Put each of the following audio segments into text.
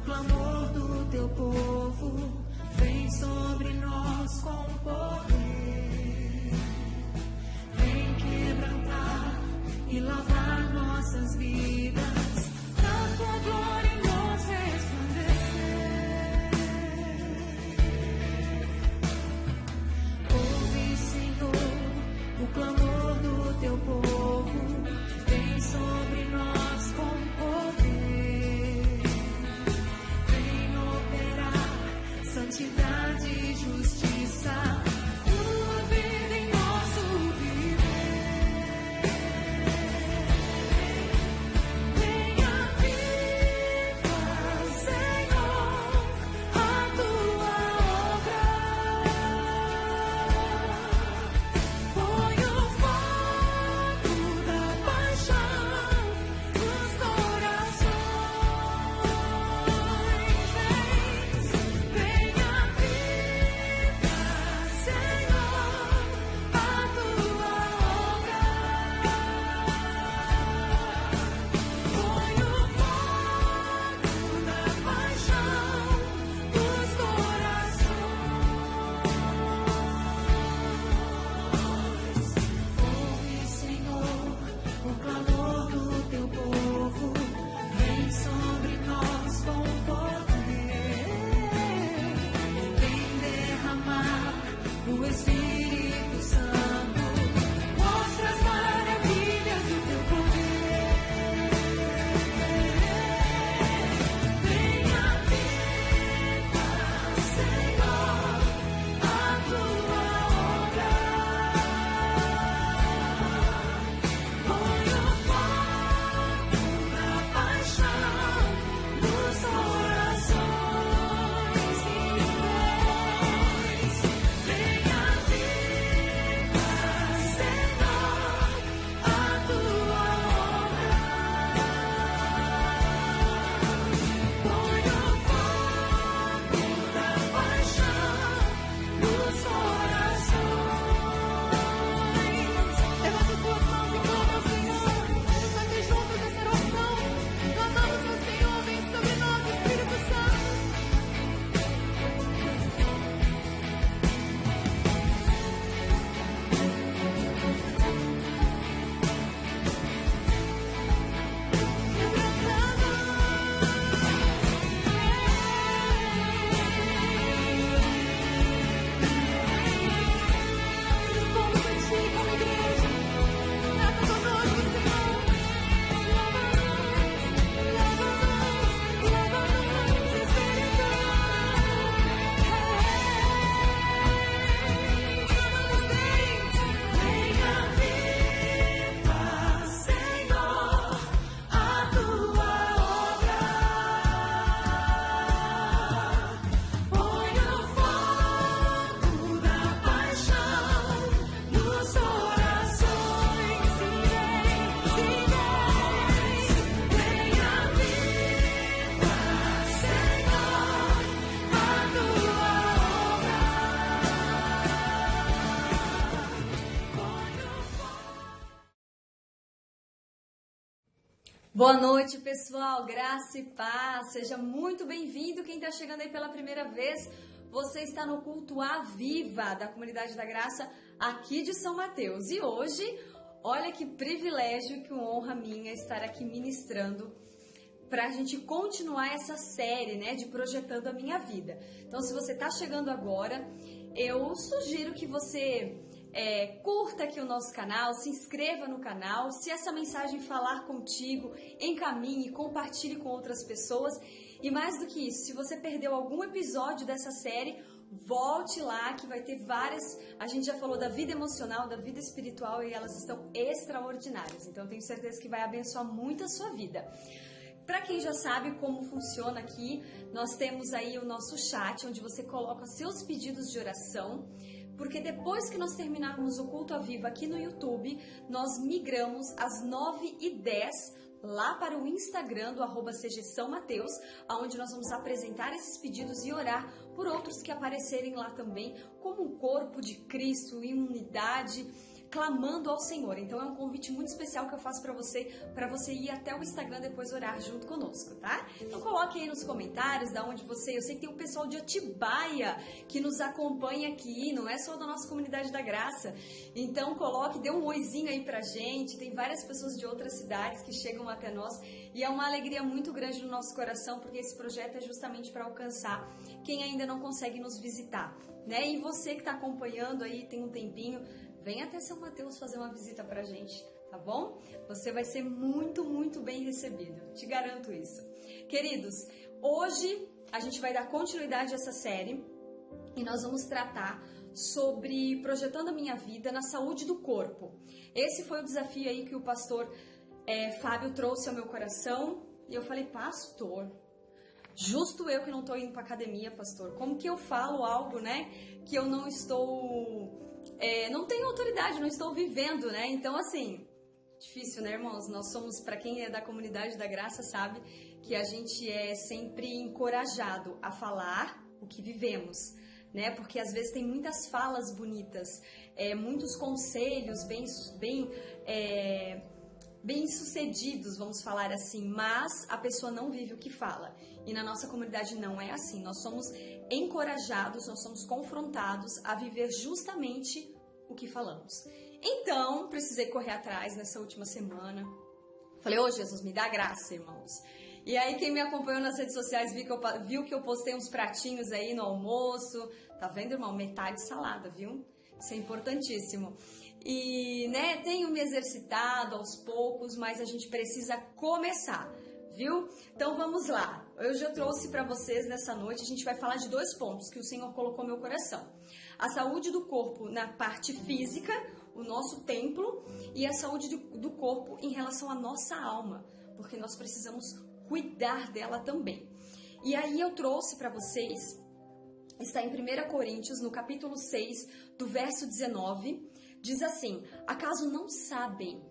clamor do teu povo vem sobre nós com poder. Vem quebrantar e lavar nossas vidas, pra tua glória em nós resplandecer. Ouve, Senhor, o clamor do teu povo, vem sobre nós com poder. Vem operar santidade e justiça, tua vida em nosso viver. Venha viva, Senhor, a tua obra. Põe o fogo da paixão nos corações. Venha viva, Senhor, a tua obra. Põe o fogo da paixão nos corações. Ouve, Senhor, o clamor do teu povo, vem sobre nós com poder. Vem derramar o Espírito Santo, mostra as maravilhas do teu poder. Venha viva, Senhor, a tua obra. Põe o fogo da paixão nos corações e venha viva, Senhor, a tua obra. Põe o fogo da paixão nos corações. Levanta as tuas mãos e clama ao Senhor. Fazer juntos essa oração. Clamamos ao Senhor, vem sobre nós, Espírito Santo. Dispomos a Ti como igreja. Trata conosco, Senhor. Lava-nos, Espírito. Venha viva, Senhor, a tua obra. Põe o fogo da paixão nos corações. Venha viva, Senhor, a tua obra. Boa noite, pessoal. Graça e paz. Seja muito bem-vindo. Quem está chegando aí pela primeira vez, você está no culto à Viva da Comunidade da Graça aqui de São Mateus. E hoje, olha que privilégio, que honra minha estar aqui ministrando para a gente continuar essa série, né, de Projetando a Minha Vida. Então, se você está chegando agora, eu sugiro que você curta aqui o nosso canal, se inscreva no canal. Se essa mensagem falar contigo, encaminhe, compartilhe com outras pessoas. E mais do que isso, se você perdeu algum episódio dessa série, volte lá que vai ter várias. A gente já falou da vida emocional, da vida espiritual e elas estão extraordinárias. Então eu tenho certeza que vai abençoar muito a sua vida. Para quem já sabe como funciona aqui, nós temos aí o nosso chat, onde você coloca seus pedidos de oração, porque depois que nós terminarmos o culto à Viva aqui no YouTube, nós migramos às 9h10 lá para o Instagram do @CGSãoMateus, onde nós vamos apresentar esses pedidos e orar por outros que aparecerem lá também, como um corpo de Cristo em unidade, clamando ao Senhor. Então é um convite muito especial que eu faço para você ir até o Instagram depois orar junto conosco, tá? Então coloque aí nos comentários da onde você... Eu sei que tem um pessoal de Atibaia que nos acompanha aqui, não é só da nossa comunidade da graça. Então coloque, dê um oizinho aí pra gente. Tem várias pessoas de outras cidades que chegam até nós e é uma alegria muito grande no nosso coração, porque esse projeto é justamente para alcançar quem ainda não consegue nos visitar, né? E você que está acompanhando aí, tem um tempinho, vem até São Mateus fazer uma visita pra gente, tá bom? Você vai ser muito, muito bem recebido, te garanto isso. Queridos, hoje a gente vai dar continuidade a essa série e nós vamos tratar sobre projetando a minha vida na saúde do corpo. Esse foi o desafio aí que o pastor Fábio trouxe ao meu coração e eu falei, pastor, justo eu que não estou indo para academia, pastor, como que eu falo algo, né, que eu não estou, não tenho autoridade, não estou vivendo, né? Então, assim, difícil, né, irmãos? Nós somos, para quem é da comunidade da graça, sabe que a gente é sempre encorajado a falar o que vivemos, né? Porque às vezes tem muitas falas bonitas, muitos conselhos bem sucedidos, vamos falar assim, mas a pessoa não vive o que fala. E na nossa comunidade não é assim. Nós somos encorajados, nós somos confrontados a viver justamente o que falamos. Então, precisei correr atrás nessa última semana. Falei, ô Jesus, me dá graça, irmãos. E aí quem me acompanhou nas redes sociais viu que eu postei uns pratinhos aí no almoço. Tá vendo, irmão? Metade salada, viu? Isso é importantíssimo. E, né, tenho me exercitado aos poucos, mas a gente precisa começar, viu? Então vamos lá. Eu já trouxe para vocês nessa noite, a gente vai falar de 2 pontos que o Senhor colocou no meu coração. A saúde do corpo na parte física, o nosso templo, e a saúde do corpo em relação à nossa alma, porque nós precisamos cuidar dela também. E aí eu trouxe para vocês, está em 1 Coríntios, no capítulo 6, do verso 19, diz assim, acaso não sabem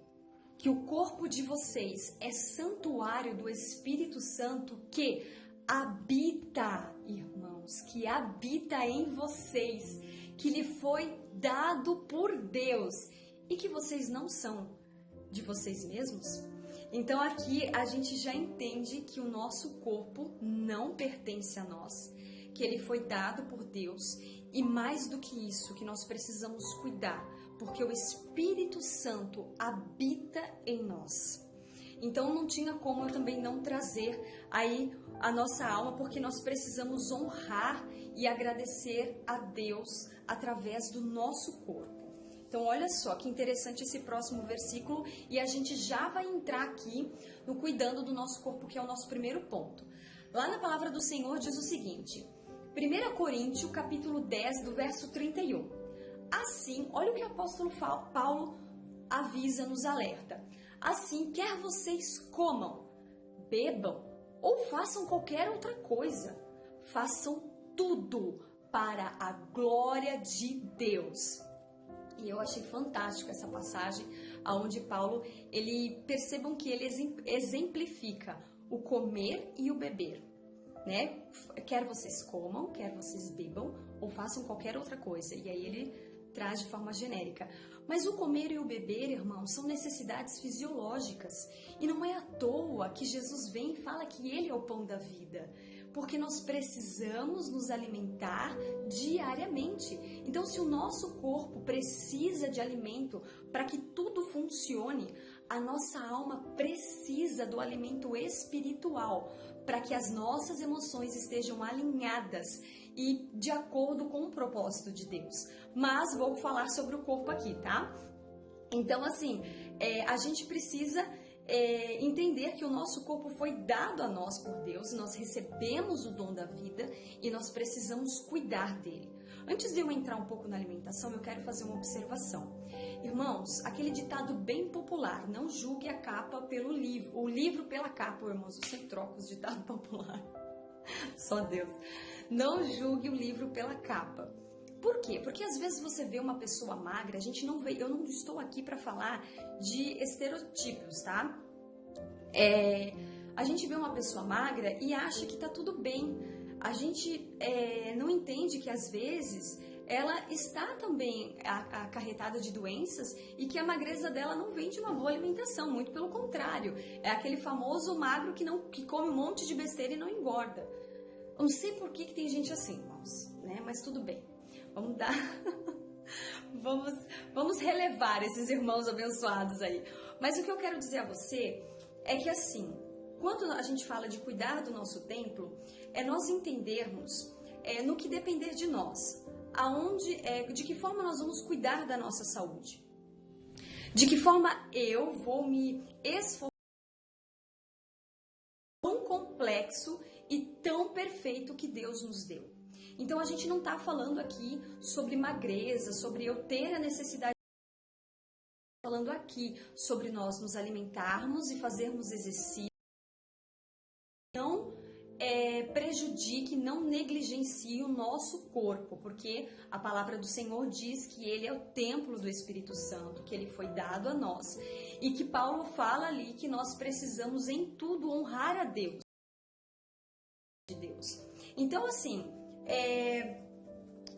que o corpo de vocês é santuário do Espírito Santo que habita, irmãos, que habita em vocês, que lhe foi dado por Deus e que vocês não são de vocês mesmos? Então aqui a gente já entende que o nosso corpo não pertence a nós, que ele foi dado por Deus e mais do que isso, que nós precisamos cuidar, porque o Espírito Santo habita em nós. Então não tinha como eu também não trazer aí a nossa alma, porque nós precisamos honrar e agradecer a Deus através do nosso corpo. Então olha só que interessante esse próximo versículo e a gente já vai entrar aqui no cuidando do nosso corpo, que é o nosso primeiro ponto. Lá na palavra do Senhor diz o seguinte, 1 Coríntios, capítulo 10, do verso 31. Assim, olha o que o apóstolo Paulo avisa, nos alerta. Assim, quer vocês comam, bebam ou façam qualquer outra coisa, façam tudo para a glória de Deus. E eu achei fantástico essa passagem, onde Paulo, percebam que ele exemplifica o comer e o beber, né? Quer vocês comam, quer vocês bebam ou façam qualquer outra coisa. E aí ele traz de forma genérica. Mas o comer e o beber, irmãos, são necessidades fisiológicas. E não é à toa que Jesus vem e fala que Ele é o pão da vida. Porque nós precisamos nos alimentar diariamente. Então, se o nosso corpo precisa de alimento para que tudo funcione, a nossa alma precisa do alimento espiritual para que as nossas emoções estejam alinhadas e de acordo com o propósito de Deus. Mas vou falar sobre o corpo aqui, tá? Então, assim, a gente precisa entender que o nosso corpo foi dado a nós por Deus, nós recebemos o dom da vida e nós precisamos cuidar dele. Antes de eu entrar um pouco na alimentação, eu quero fazer uma observação. Irmãos, aquele ditado bem popular, não julgue a capa pelo livro, o livro pela capa, irmãos, eu sempre troco os ditados populares, só Deus. Não julgue o livro pela capa. Por quê? Porque às vezes você vê uma pessoa magra, eu não estou aqui para falar de estereotipos, tá? A gente vê uma pessoa magra e acha que tá tudo bem. A gente não entende que às vezes ela está também acarretada de doenças e que a magreza dela não vem de uma boa alimentação, muito pelo contrário. É aquele famoso magro que come um monte de besteira e não engorda. Eu não sei por que tem gente assim, irmãos, né? Mas tudo bem. Vamos dar... vamos relevar esses irmãos abençoados aí. Mas o que eu quero dizer a você é que assim, quando a gente fala de cuidar do nosso templo, é nós entendermos no que depender de nós. De que forma nós vamos cuidar da nossa saúde? De que forma eu vou me esforçar tão complexo e tão perfeito que Deus nos deu? Então a gente não está falando aqui sobre magreza, sobre eu ter a necessidade. Falando aqui sobre nós nos alimentarmos e fazermos exercício. Não prejudique, não negligencie o nosso corpo, porque a palavra do Senhor diz que ele é o templo do Espírito Santo, que ele foi dado a nós, e que Paulo fala ali que nós precisamos em tudo honrar a Deus. Então assim,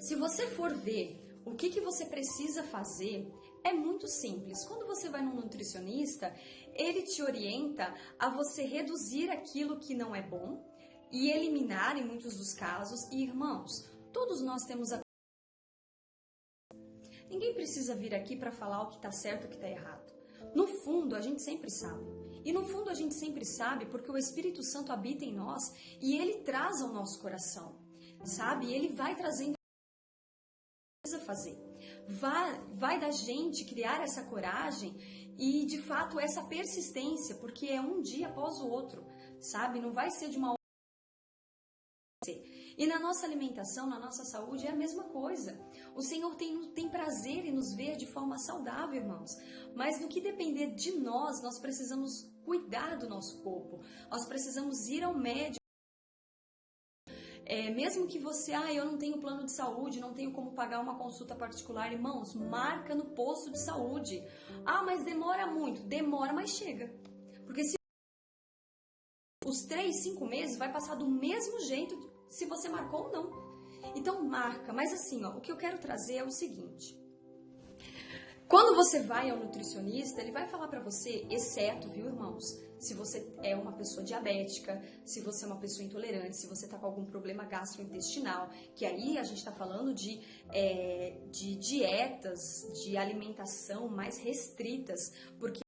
se você for ver o que você precisa fazer, é muito simples. Quando você vai num nutricionista, ele te orienta a você reduzir aquilo que não é bom e eliminar em muitos dos casos. E irmãos, todos nós temos a... Ninguém precisa vir aqui para falar o que está certo e o que está errado. No fundo, a gente sempre sabe. E no fundo, a gente sempre sabe porque o Espírito Santo habita em nós e ele traz ao nosso coração, sabe? Ele vai trazendo o que precisa fazer. Vai da gente criar essa coragem e, de fato, essa persistência, porque é um dia após o outro, sabe? Não vai ser de uma hora. E na nossa alimentação, na nossa saúde, é a mesma coisa. O Senhor tem prazer em nos ver de forma saudável, irmãos. Mas no que depender de nós, nós precisamos cuidar do nosso corpo. Nós precisamos ir ao médico. Mesmo que você, eu não tenho plano de saúde, não tenho como pagar uma consulta particular, irmãos, marca no posto de saúde. Mas demora muito. Demora, mas chega. Porque se os 3, 5 meses vai passar do mesmo jeito se você marcou ou não. Então marca. Mas assim, o que eu quero trazer é o seguinte. Quando você vai ao nutricionista, ele vai falar pra você, exceto, viu, irmãos, se você é uma pessoa diabética, se você é uma pessoa intolerante, se você tá com algum problema gastrointestinal, que aí a gente tá falando de dietas, de alimentação mais restritas, porque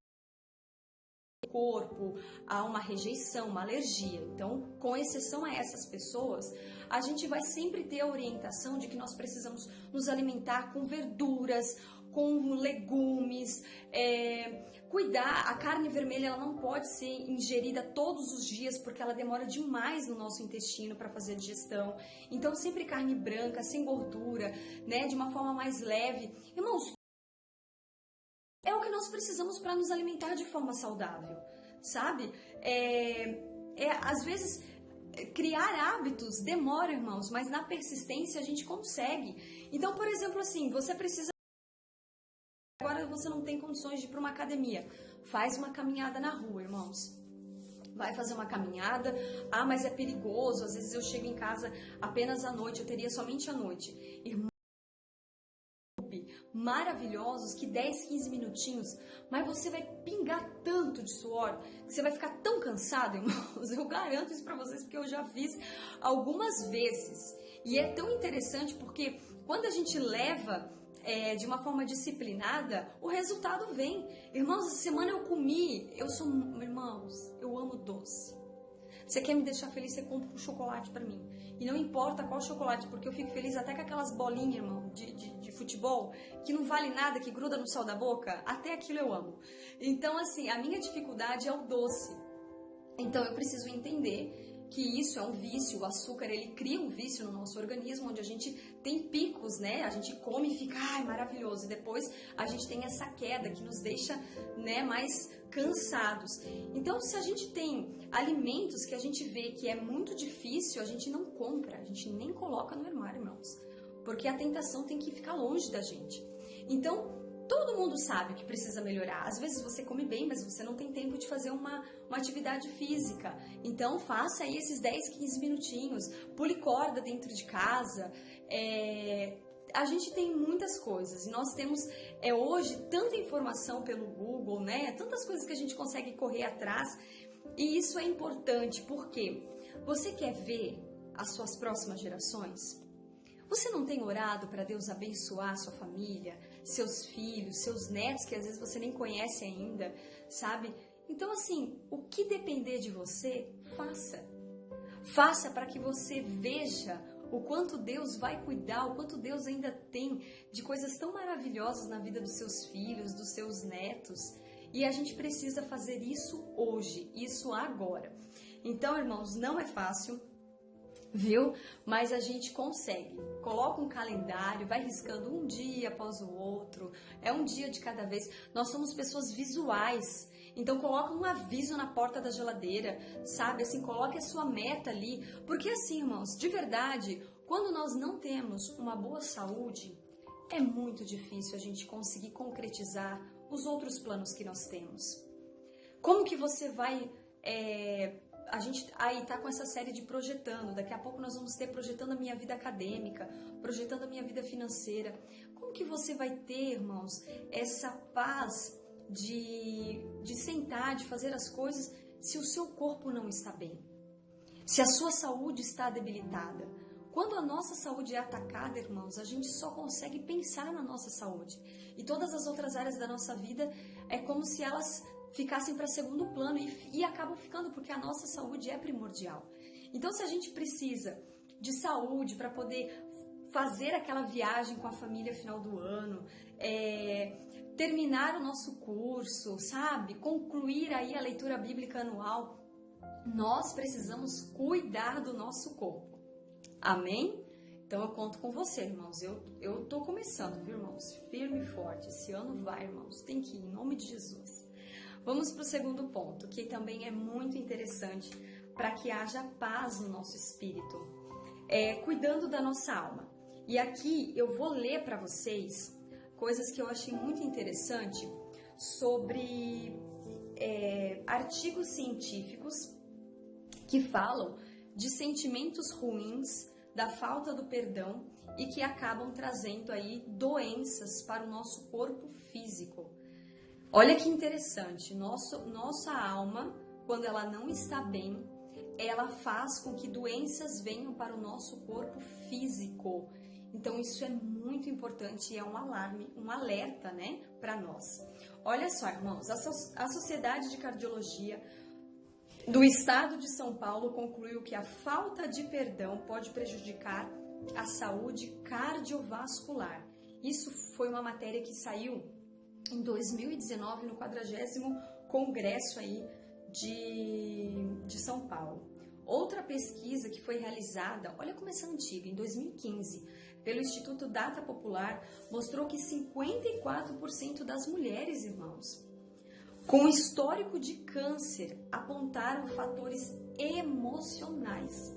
no corpo há uma rejeição, uma alergia. Então, com exceção a essas pessoas, a gente vai sempre ter a orientação de que nós precisamos nos alimentar com verduras, com legumes, cuidar. A carne vermelha ela não pode ser ingerida todos os dias porque ela demora demais no nosso intestino para fazer a digestão. Então sempre carne branca, sem gordura, né, de uma forma mais leve. Irmãos, é o que nós precisamos para nos alimentar de forma saudável, sabe? Às vezes criar hábitos demora, irmãos, mas na persistência a gente consegue. Então, por exemplo, assim, você precisa... Agora você não tem condições de ir para uma academia. Faz uma caminhada na rua, irmãos. Vai fazer uma caminhada. Mas é perigoso. Às vezes eu chego em casa apenas à noite. Eu teria somente à noite. Irmãos maravilhosos que 10, 15 minutinhos. Mas você vai pingar tanto de suor que você vai ficar tão cansado, irmãos. Eu garanto isso para vocês porque eu já fiz algumas vezes. E é tão interessante porque quando a gente leva... de uma forma disciplinada, o resultado vem. Irmãos, essa semana eu comi, irmãos, eu amo doce. Você quer me deixar feliz, você compra um chocolate pra mim. E não importa qual chocolate, porque eu fico feliz até com aquelas bolinhas, irmão, de futebol, que não vale nada, que gruda no sal da boca, até aquilo eu amo. Então, assim, a minha dificuldade é o doce. Então, eu preciso entender que isso é um vício. O açúcar, ele cria um vício no nosso organismo, onde a gente tem picos, né? A gente come e fica, maravilhoso. E depois a gente tem essa queda que nos deixa, né, mais cansados. Então, se a gente tem alimentos que a gente vê que é muito difícil, a gente não compra, a gente nem coloca no armário, irmãos. Porque a tentação tem que ficar longe da gente. Então, todo mundo sabe que precisa melhorar. Às vezes você come bem, mas você não tem tempo de fazer uma atividade física. Então faça aí esses 10, 15 minutinhos. Pule corda dentro de casa. a gente tem muitas coisas e nós temos hoje tanta informação pelo Google, né? Tantas coisas que a gente consegue correr atrás e isso é importante porque você quer ver as suas próximas gerações? Você não tem orado para Deus abençoar a sua família, seus filhos, seus netos, que às vezes você nem conhece ainda, sabe? Então, assim, o que depender de você, faça. Faça para que você veja o quanto Deus vai cuidar, o quanto Deus ainda tem de coisas tão maravilhosas na vida dos seus filhos, dos seus netos. E a gente precisa fazer isso hoje, isso agora. Então, irmãos, não é fácil, viu? Mas a gente consegue. Coloca um calendário, vai riscando um dia após o outro, é um dia de cada vez. Nós somos pessoas visuais, então coloca um aviso na porta da geladeira, sabe? Assim, coloque a sua meta ali, porque assim, irmãos, de verdade, quando nós não temos uma boa saúde, é muito difícil a gente conseguir concretizar os outros planos que nós temos. Como que você vai... A gente aí tá com essa série de projetando, daqui a pouco nós vamos ter projetando a minha vida acadêmica, projetando a minha vida financeira. Como que você vai ter, irmãos, essa paz de sentar, de fazer as coisas, se o seu corpo não está bem? Se a sua saúde está debilitada? Quando a nossa saúde é atacada, irmãos, a gente só consegue pensar na nossa saúde. E todas as outras áreas da nossa vida é como se elas ficassem para segundo plano e acabam ficando porque a nossa saúde é primordial. Então, se a gente precisa de saúde para poder fazer aquela viagem com a família final do ano, terminar o nosso curso, sabe? Concluir aí a leitura bíblica anual, nós precisamos cuidar do nosso corpo. Amém? Então eu conto com você, irmãos. Eu tô começando, viu, irmãos? Firme e forte. Esse ano vai, irmãos. Tem que ir, em nome de Jesus. Vamos para o segundo ponto, que também é muito interessante para que haja paz no nosso espírito, cuidando da nossa alma. E aqui eu vou ler para vocês coisas que eu achei muito interessante sobre artigos científicos que falam de sentimentos ruins, da falta do perdão e que acabam trazendo aí doenças para o nosso corpo físico. Olha que interessante, nossa alma, quando ela não está bem, ela faz com que doenças venham para o nosso corpo físico. Então isso é muito importante e é um alarme, um alerta, né, para nós. Olha só, irmãos, a Sociedade de Cardiologia do Estado de São Paulo concluiu que a falta de perdão pode prejudicar a saúde cardiovascular. Isso foi uma matéria que saiu em 2019, no 40º Congresso aí de São Paulo. Outra pesquisa que foi realizada, olha como essa é antiga, em 2015, pelo Instituto Data Popular, mostrou que 54% das mulheres, irmãos, com histórico de câncer, apontaram fatores emocionais,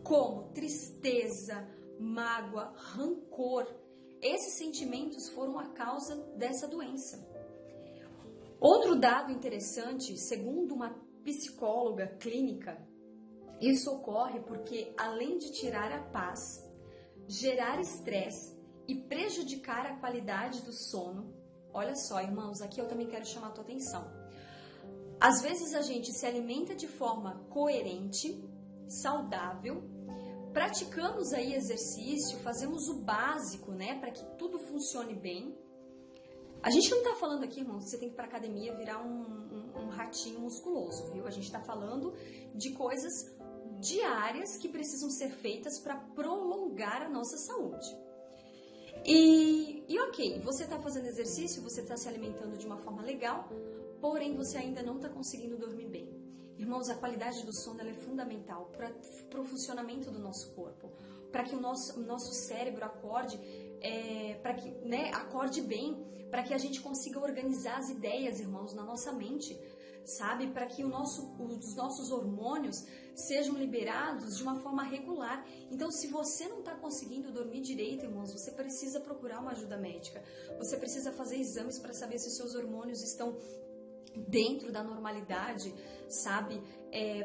como tristeza, mágoa, rancor. Esses sentimentos foram a causa dessa doença. Outro dado interessante, segundo uma psicóloga clínica, isso ocorre porque, além de tirar a paz, gerar estresse e prejudicar a qualidade do sono, olha só, irmãos, aqui eu também quero chamar a tua atenção. Às vezes a gente se alimenta de forma coerente, saudável, praticamos aí exercício, fazemos o básico, né, para que tudo funcione bem. A gente não tá falando aqui, irmão, que você tem que ir pra academia virar um ratinho musculoso, viu? A gente tá falando de coisas diárias que precisam ser feitas para prolongar a nossa saúde. E ok, você tá fazendo exercício, você tá se alimentando de uma forma legal, porém você ainda não tá conseguindo dormir bem. Irmãos, a qualidade do sono ela é fundamental para o funcionamento do nosso corpo, para que o nosso cérebro acorde, para que, né, acorde bem, para que a gente consiga organizar as ideias, irmãos, na nossa mente, sabe? Para que os nossos hormônios sejam liberados de uma forma regular. Então, se você não está conseguindo dormir direito, irmãos, você precisa procurar uma ajuda médica. Você precisa fazer exames para saber se os seus hormônios estão dentro da normalidade, sabe?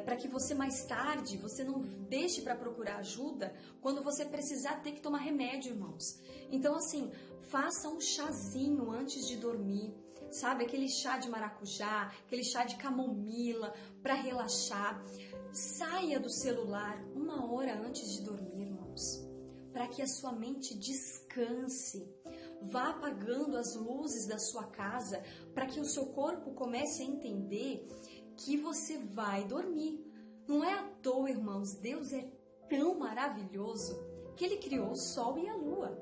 Para que você mais tarde, você não deixe para procurar ajuda quando você precisar ter que tomar remédio, irmãos. Então, assim, faça um chazinho antes de dormir, sabe? Aquele chá de maracujá, aquele chá de camomila para relaxar. Saia do celular 1 hora antes de dormir, irmãos, para que a sua mente descanse. Vá apagando as luzes da sua casa para que o seu corpo comece a entender que você vai dormir. Não é à toa, irmãos, Deus é tão maravilhoso que Ele criou o sol e a lua.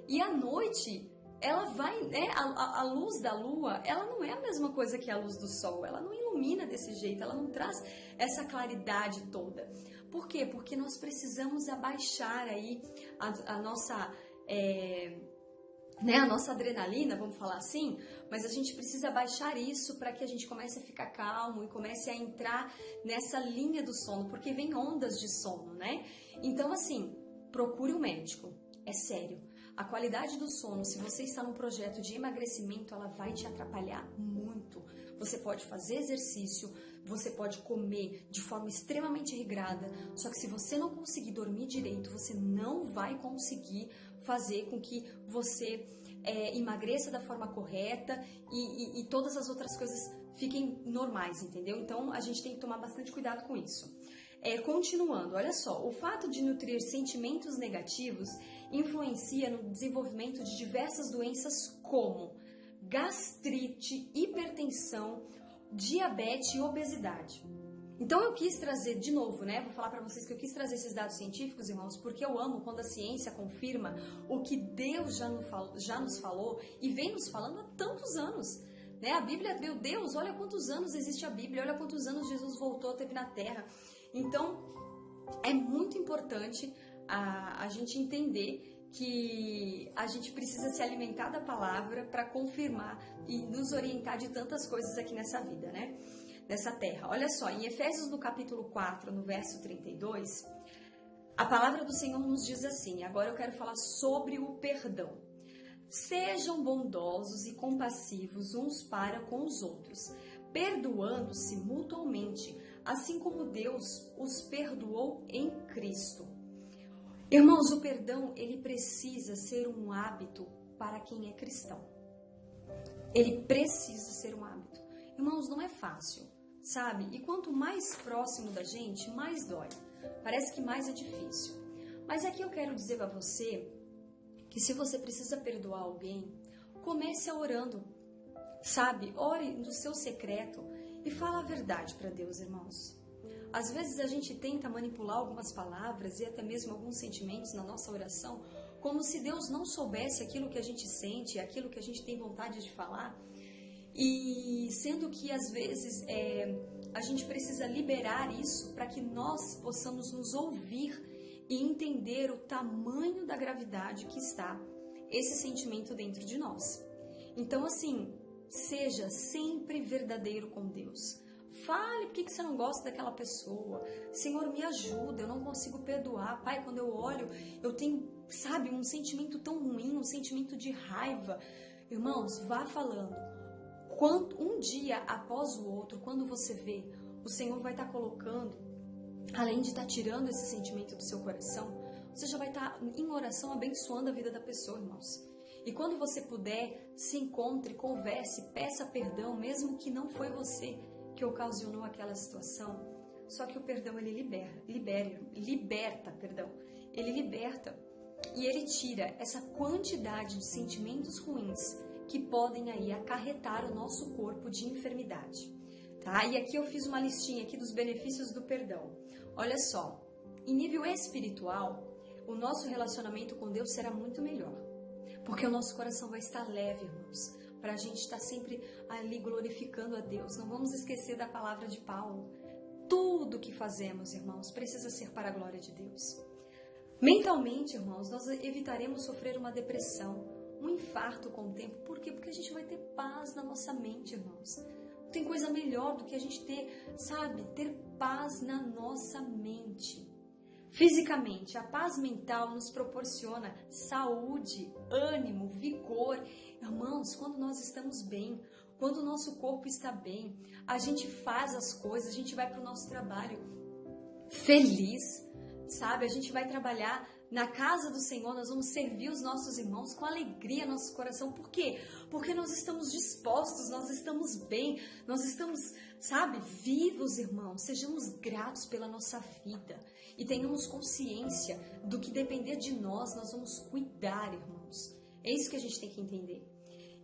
E à noite, ela vai, né? A luz da lua, ela não é a mesma coisa que a luz do sol. Ela não ilumina desse jeito, ela não traz essa claridade toda. Por quê? Porque nós precisamos abaixar aí a nossa... a nossa adrenalina, vamos falar assim, mas a gente precisa baixar isso para que a gente comece a ficar calmo e comece a entrar nessa linha do sono, porque vem ondas de sono, né? Então, assim, procure um médico, é sério. A qualidade do sono, se você está num projeto de emagrecimento, ela vai te atrapalhar muito. Você pode fazer exercício, você pode comer de forma extremamente regrada, só que se você não conseguir dormir direito, você não vai conseguir fazer com que você emagreça da forma correta e todas as outras coisas fiquem normais, entendeu? Então, a gente tem que tomar bastante cuidado com isso. Continuando, olha só, o fato de nutrir sentimentos negativos influencia no desenvolvimento de diversas doenças como gastrite, hipertensão, diabetes e obesidade. Então eu quis trazer de novo, né? Vou falar para vocês que eu quis trazer esses dados científicos, irmãos, porque eu amo quando a ciência confirma o que Deus já nos falou e vem nos falando há tantos anos. Né? A Bíblia, meu Deus, olha quantos anos existe a Bíblia, olha quantos anos Jesus voltou, teve na Terra. Então, é muito importante a gente entender que a gente precisa se alimentar da palavra para confirmar e nos orientar de tantas coisas aqui nessa vida, né? Nessa terra. Olha só, em Efésios no capítulo 4, no verso 32, a palavra do Senhor nos diz assim, agora eu quero falar sobre o perdão. Sejam bondosos e compassivos uns para com os outros, perdoando-se mutuamente, assim como Deus os perdoou em Cristo. Irmãos, o perdão, ele precisa ser um hábito para quem é cristão. Ele precisa ser um hábito. Irmãos, não é fácil, sabe? E quanto mais próximo da gente, mais dói. Parece que mais é difícil. Mas aqui eu quero dizer para você que se você precisa perdoar alguém, comece orando, sabe? Ore no seu secreto e fala a verdade para Deus, irmãos. Às vezes a gente tenta manipular algumas palavras e até mesmo alguns sentimentos na nossa oração, como se Deus não soubesse aquilo que a gente sente, aquilo que a gente tem vontade de falar. E sendo que às vezes a gente precisa liberar isso para que nós possamos nos ouvir e entender o tamanho da gravidade que está esse sentimento dentro de nós. Então, assim, seja sempre verdadeiro com Deus. Fale por que você não gosta daquela pessoa. Senhor, me ajuda, eu não consigo perdoar. Pai, quando eu olho, eu tenho, sabe, um sentimento tão ruim, um sentimento de raiva. Irmãos, vá falando. Um dia após o outro, quando você vê, o Senhor vai estar colocando, além de estar tirando esse sentimento do seu coração, você já vai estar em oração abençoando a vida da pessoa, irmãos. E quando você puder, se encontre, converse, peça perdão, mesmo que não foi você que ocasionou aquela situação. Só que o perdão, ele liberta. Ele liberta e ele tira essa quantidade de sentimentos ruins que podem aí acarretar o nosso corpo de enfermidade, tá? E aqui eu fiz uma listinha aqui dos benefícios do perdão. Olha só, em nível espiritual, o nosso relacionamento com Deus será muito melhor, porque o nosso coração vai estar leve, irmãos, para a gente estar sempre ali glorificando a Deus. Não vamos esquecer da palavra de Paulo. Tudo que fazemos, irmãos, precisa ser para a glória de Deus. Mentalmente, irmãos, nós evitaremos sofrer uma depressão, um infarto com o tempo. Por quê? Porque a gente vai ter paz na nossa mente, irmãos. Não tem coisa melhor do que a gente ter, sabe, ter paz na nossa mente. Fisicamente, a paz mental nos proporciona saúde, ânimo, vigor. Irmãos, quando nós estamos bem, quando o nosso corpo está bem, a gente faz as coisas, a gente vai para o nosso trabalho feliz, sabe? A gente vai trabalhar na casa do Senhor, nós vamos servir os nossos irmãos com alegria no nosso coração. Por quê? Porque nós estamos dispostos, nós estamos bem, nós estamos, sabe, vivos, irmãos. Sejamos gratos pela nossa vida e tenhamos consciência do que depender de nós vamos cuidar, irmãos. É isso que a gente tem que entender.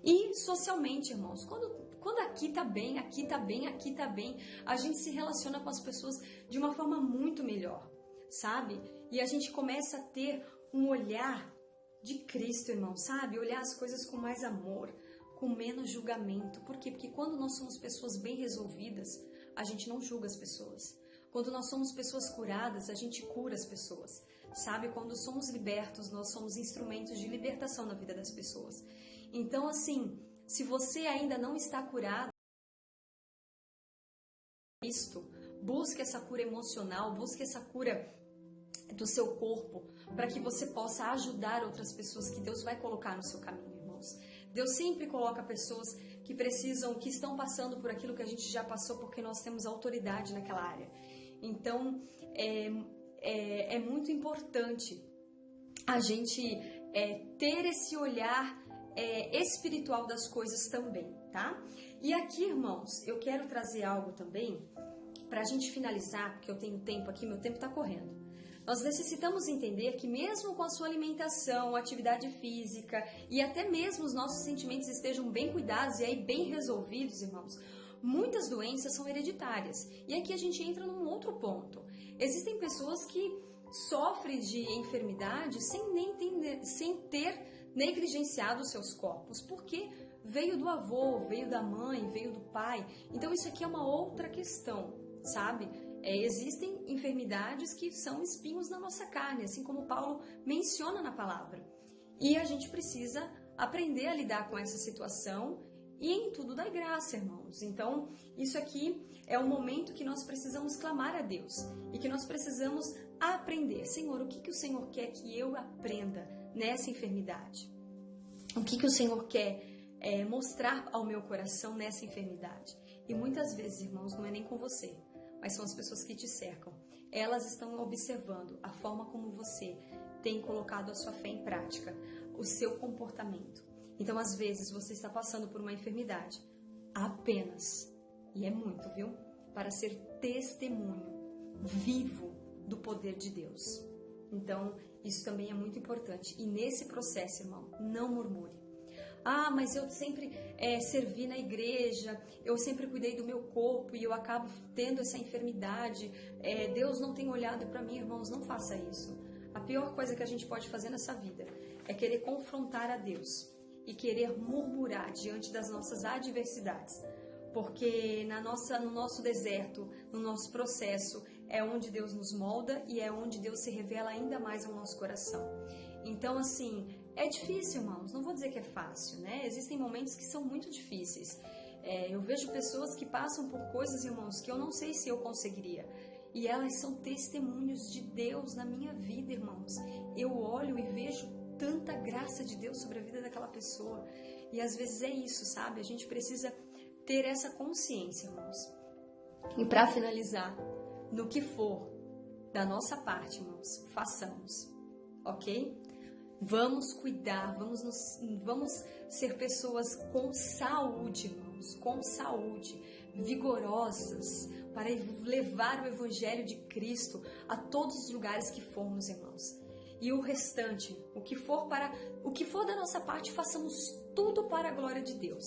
E socialmente, irmãos, quando aqui tá bem, aqui tá bem, aqui tá bem, a gente se relaciona com as pessoas de uma forma muito melhor, sabe? E a gente começa a ter um olhar de Cristo, irmão, sabe? Olhar as coisas com mais amor, com menos julgamento. Por quê? Porque quando nós somos pessoas bem resolvidas, a gente não julga as pessoas. Quando nós somos pessoas curadas, a gente cura as pessoas, sabe? Quando somos libertos, nós somos instrumentos de libertação na vida das pessoas. Então, assim, se você ainda não está curado, busque essa cura emocional, busque essa cura do seu corpo, para que você possa ajudar outras pessoas que Deus vai colocar no seu caminho, irmãos. Deus sempre coloca pessoas que precisam, que estão passando por aquilo que a gente já passou, porque nós temos autoridade naquela área. Então, é muito importante a gente ter esse olhar espiritual das coisas também, tá? E aqui, irmãos, eu quero trazer algo também para a gente finalizar, porque eu tenho tempo aqui, meu tempo está correndo. Nós necessitamos entender que mesmo com a sua alimentação, atividade física e até mesmo os nossos sentimentos estejam bem cuidados e aí bem resolvidos, irmãos, muitas doenças são hereditárias. E aqui a gente entra num outro ponto. Existem pessoas que sofrem de enfermidade sem ter negligenciado os seus corpos, porque veio do avô, veio da mãe, veio do pai. Então isso aqui é uma outra questão, sabe? Existem enfermidades que são espinhos na nossa carne, assim como Paulo menciona na palavra. E a gente precisa aprender a lidar com essa situação e em tudo dar graça, irmãos. Então, isso aqui é o momento que nós precisamos clamar a Deus e que nós precisamos aprender. Senhor, o que o Senhor quer que eu aprenda nessa enfermidade? O que o Senhor quer mostrar ao meu coração nessa enfermidade? E muitas vezes, irmãos, não é nem com você, mas são as pessoas que te cercam. Elas estão observando a forma como você tem colocado a sua fé em prática, o seu comportamento. Então, às vezes, você está passando por uma enfermidade apenas, e é muito, viu? Para ser testemunho vivo do poder de Deus. Então, isso também é muito importante. E nesse processo, irmão, não murmure. Ah, mas eu sempre servi na igreja, eu sempre cuidei do meu corpo e eu acabo tendo essa enfermidade. Deus não tem olhado para mim, irmãos, não faça isso. A pior coisa que a gente pode fazer nessa vida é querer confrontar a Deus e querer murmurar diante das nossas adversidades. Porque no nosso deserto, no nosso processo, é onde Deus nos molda e é onde Deus se revela ainda mais ao nosso coração. Então, assim, é difícil, irmãos. Não vou dizer que é fácil, né? Existem momentos que são muito difíceis. Eu vejo pessoas que passam por coisas, irmãos, que eu não sei se eu conseguiria. E elas são testemunhos de Deus na minha vida, irmãos. Eu olho e vejo tanta graça de Deus sobre a vida daquela pessoa. E às vezes é isso, sabe? A gente precisa ter essa consciência, irmãos. E para finalizar, no que for da nossa parte, irmãos, façamos, ok? Vamos cuidar, vamos ser pessoas com saúde, irmãos, com saúde, vigorosas, para levar o Evangelho de Cristo a todos os lugares que formos, irmãos. E o restante, o que for da nossa parte, façamos tudo para a glória de Deus.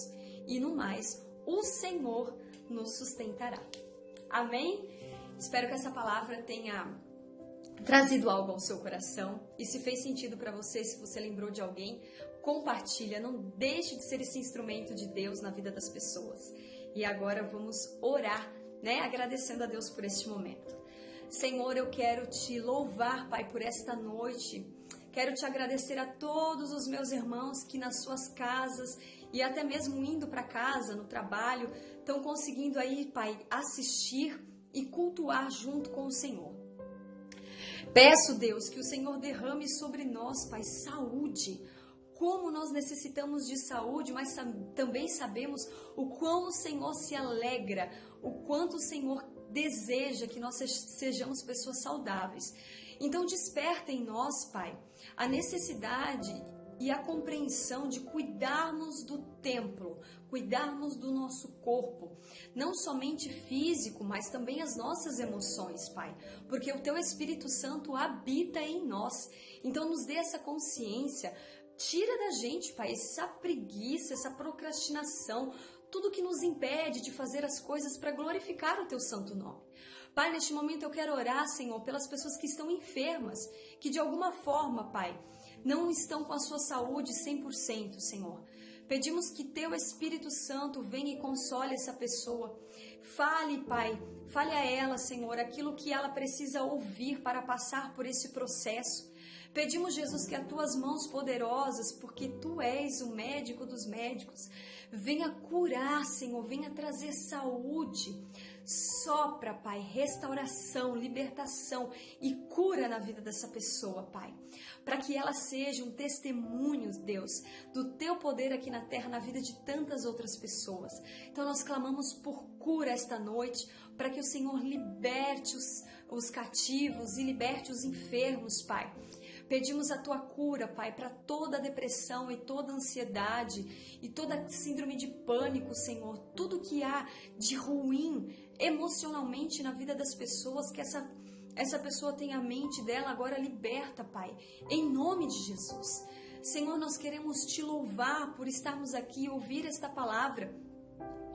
E no mais, o Senhor nos sustentará. Amém? Espero que essa palavra tenha trazido algo ao seu coração. E se fez sentido para você, se você lembrou de alguém, compartilha. Não deixe de ser esse instrumento de Deus na vida das pessoas. E agora vamos orar, né? Agradecendo a Deus por este momento. Senhor, eu quero te louvar, Pai, por esta noite. Quero te agradecer a todos os meus irmãos que nas suas casas e até mesmo indo para casa, no trabalho, estão conseguindo aí, Pai, assistir e cultuar junto com o Senhor. Peço, Deus, que o Senhor derrame sobre nós, Pai, saúde, como nós necessitamos de saúde, mas também sabemos o quão o Senhor se alegra, o quanto o Senhor deseja que nós sejamos pessoas saudáveis. Então desperta em nós, Pai, a necessidade e a compreensão de cuidarmos do templo, cuidarmos do nosso corpo, não somente físico, mas também as nossas emoções, Pai, porque o Teu Espírito Santo habita em nós. Então nos dê essa consciência, tira da gente, Pai, essa preguiça, essa procrastinação, tudo que nos impede de fazer as coisas para glorificar o Teu santo nome. Pai, neste momento eu quero orar, Senhor, pelas pessoas que estão enfermas, que de alguma forma, Pai, não estão com a sua saúde 100%, Senhor. Pedimos que Teu Espírito Santo venha e console essa pessoa. Fale, Pai, fale a ela, Senhor, aquilo que ela precisa ouvir para passar por esse processo. Pedimos, Jesus, que as Tuas mãos poderosas, porque Tu és o médico dos médicos, venha curar, Senhor, venha trazer saúde. Sopra, Pai, restauração, libertação e cura na vida dessa pessoa, Pai, para que ela seja um testemunho, Deus, do Teu poder aqui na terra, na vida de tantas outras pessoas. Então nós clamamos por cura esta noite, para que o Senhor liberte os cativos e liberte os enfermos, Pai. Pedimos a Tua cura, Pai, para toda depressão e toda ansiedade e toda síndrome de pânico, Senhor. Tudo que há de ruim emocionalmente na vida das pessoas, que essa pessoa tenha a mente dela agora liberta, Pai, em nome de Jesus. Senhor, nós queremos Te louvar por estarmos aqui e ouvir esta palavra.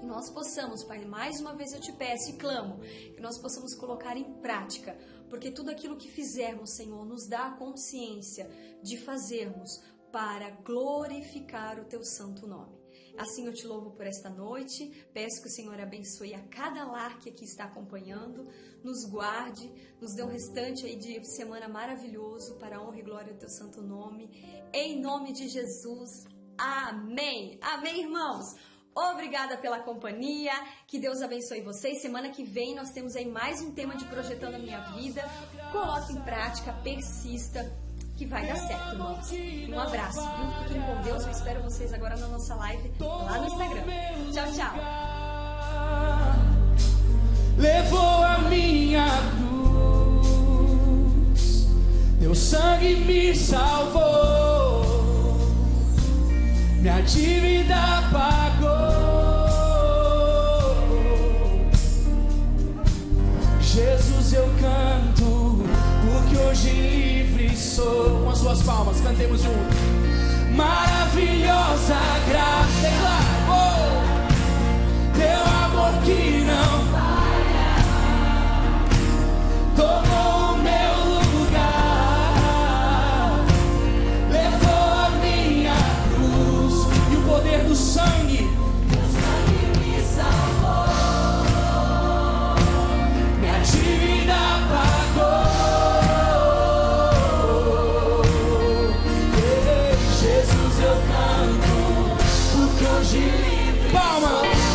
Que nós possamos, Pai, mais uma vez eu Te peço e clamo, que nós possamos colocar em prática, porque tudo aquilo que fizermos, Senhor, nos dá a consciência de fazermos para glorificar o Teu santo nome. Assim eu Te louvo por esta noite, peço que o Senhor abençoe a cada lar que aqui está acompanhando, nos guarde, nos dê um restante aí de semana maravilhoso para a honra e glória do Teu santo nome, em nome de Jesus, amém, amém, irmãos. Obrigada pela companhia, que Deus abençoe vocês. Semana que vem nós temos aí mais um tema de Projetando a Minha Vida. Coloque em prática, persista, que vai dar certo, irmãos. Um abraço, viu? Fiquem com Deus, eu espero vocês agora na nossa live lá no Instagram. Tchau, tchau. Levou a minha cruz, Teu sangue me salvou, minha dívida pagou. Jesus, eu canto, porque hoje livre sou. Com as suas palmas, cantemos juntos. Maravilhosa graça, declaro, Teu amor que não falha, tomou o meu lugar, levou a minha cruz e o poder do sangue. Teu sangue me salvou, minha dívida pagou. Jesus, eu canto, porque hoje livre. Palmas.